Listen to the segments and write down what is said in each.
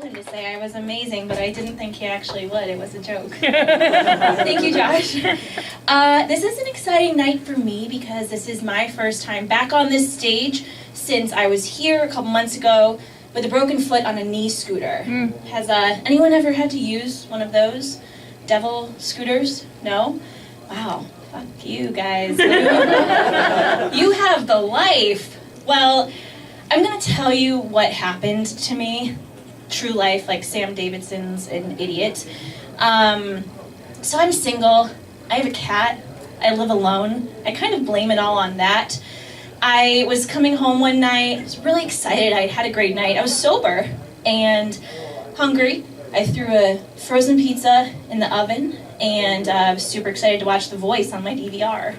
told him to say I was amazing, but I didn't think he actually would. It was a joke. Thank you, Josh. This is an exciting night for me because this is my first time back on this stage since I was here a couple months ago with a broken foot on a knee scooter. Has anyone ever had to use one of those devil scooters? No? Wow. Fuck you guys. You have the life. Well, I'm going to tell you what happened to me. True life, like Sam Davidson's an idiot. So I'm single. I have a cat. I live alone. I kind of blame it all on that. I was coming home one night. I was really excited. I had a great night. I was sober and hungry. I threw a frozen pizza in the oven, and I was super excited to watch The Voice on my DVR.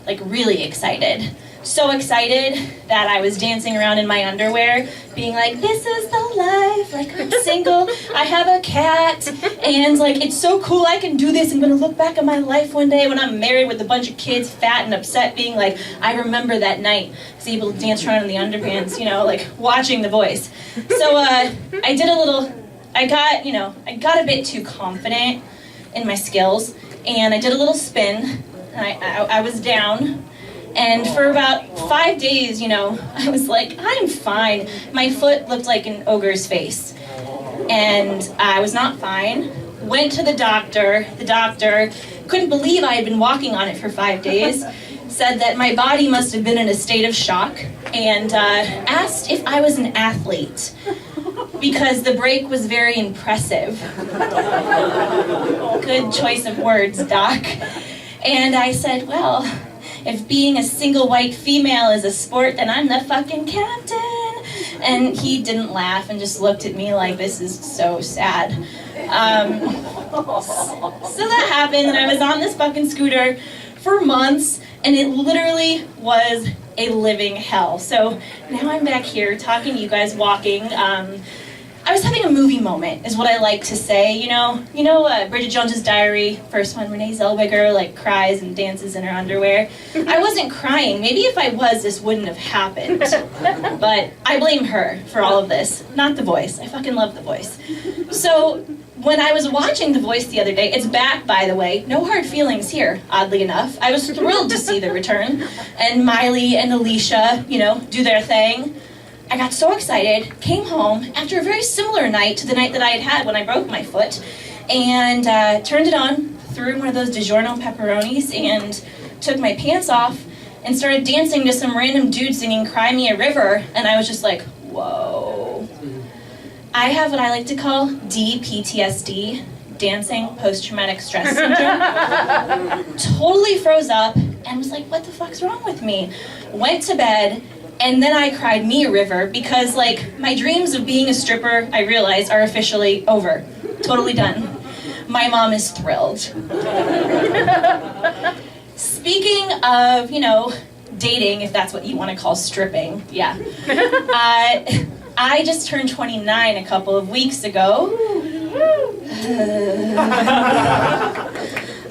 Like, really excited. So excited that I was dancing around in my underwear, being like, this is the life, like, I'm single, I have a cat, and, like, it's so cool I can do this. I'm gonna look back at my life one day when I'm married with a bunch of kids, fat and upset, being like, I remember that night. I was able to dance around in the underpants, you know, like, watching The Voice. So, I got a bit too confident in my skills, and I did a little spin, and I was down. And for about 5 days, you know, I was like, I'm fine. My foot looked like an ogre's face. And I was not fine. Went to the doctor. The doctor couldn't believe I had been walking on it for 5 days. Said that my body must have been in a state of shock. And asked if I was an athlete. Because the break was very impressive. Good choice of words, Doc. And I said, well, if being a single white female is a sport, then I'm the fucking captain. And he didn't laugh and just looked at me like, this is so sad. So that happened, and I was on this fucking scooter for months, and it literally was a living hell. So now I'm back here talking to you guys, walking. I was having a movie moment, is what I like to say. You know, Bridget Jones's Diary, first one, Renee Zellweger, like, cries and dances in her underwear. I wasn't crying. Maybe if I was, this wouldn't have happened. But I blame her for all of this, not The Voice. I fucking love The Voice. So when I was watching The Voice the other day, it's back, by the way, no hard feelings here, oddly enough. I was thrilled to see the return, and Miley and Alicia, you know, do their thing. I got so excited, came home after a very similar night to the night that I had had when I broke my foot, and turned it on, threw in one of those DiGiorno pepperonis, and took my pants off, and started dancing to some random dude singing Cry Me a River, and I was just like, whoa. I have what I like to call DPTSD, dancing post-traumatic stress syndrome. Totally froze up, and was like, what the fuck's wrong with me? Went to bed. And then I cried me a river because, like, my dreams of being a stripper, I realize, are officially over. Totally done. My mom is thrilled. Speaking of, you know, dating, if that's what you want to call stripping, yeah. I just turned 29 a couple of weeks ago.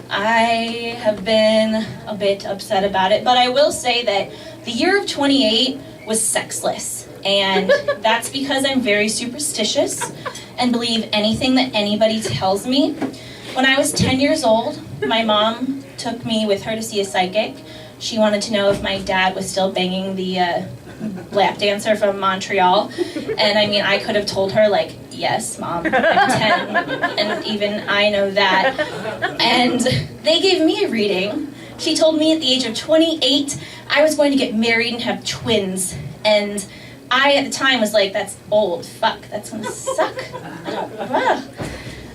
I have been a bit upset about it, but I will say that the year of 28 was sexless, and that's because I'm very superstitious and believe anything that anybody tells me. When I was 10 years old, my mom took me with her to see a psychic. She wanted to know if my dad was still banging the lap dancer from Montreal, and I mean, I could have told her, like, yes, Mom, I'm 10, and even I know that. And they gave me a reading. She told me at the age of 28, I was going to get married and have twins. And I, at the time, was like, that's old. Fuck, that's gonna suck.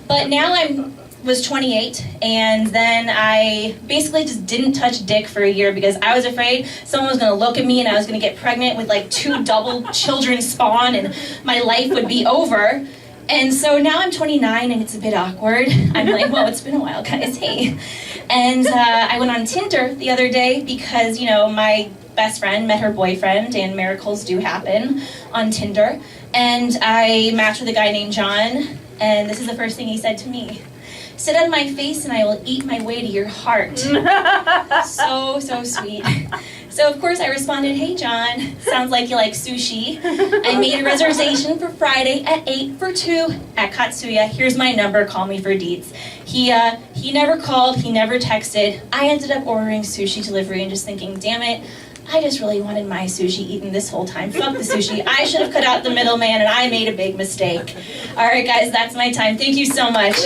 But now I was 28, and then I basically just didn't touch dick for a year because I was afraid someone was gonna look at me and I was gonna get pregnant with like 2 double children spawn and my life would be over. And so now I'm 29 and it's a bit awkward. I'm like, whoa, it's been a while, guys, hey. And I went on Tinder the other day because, you know, my best friend met her boyfriend and miracles do happen on Tinder. And I matched with a guy named John, and this is the first thing he said to me. Sit on my face and I will eat my way to your heart. So sweet. So of course I responded, "Hey John, sounds like you like sushi. I made a reservation for Friday at 8 for 2 at Katsuya. Here's my number, call me for deets." He never called, he never texted. I ended up ordering sushi delivery and just thinking, damn it, I just really wanted my sushi eaten this whole time. Fuck the sushi. I should have cut out the middleman and I made a big mistake. All right guys, that's my time. Thank you so much.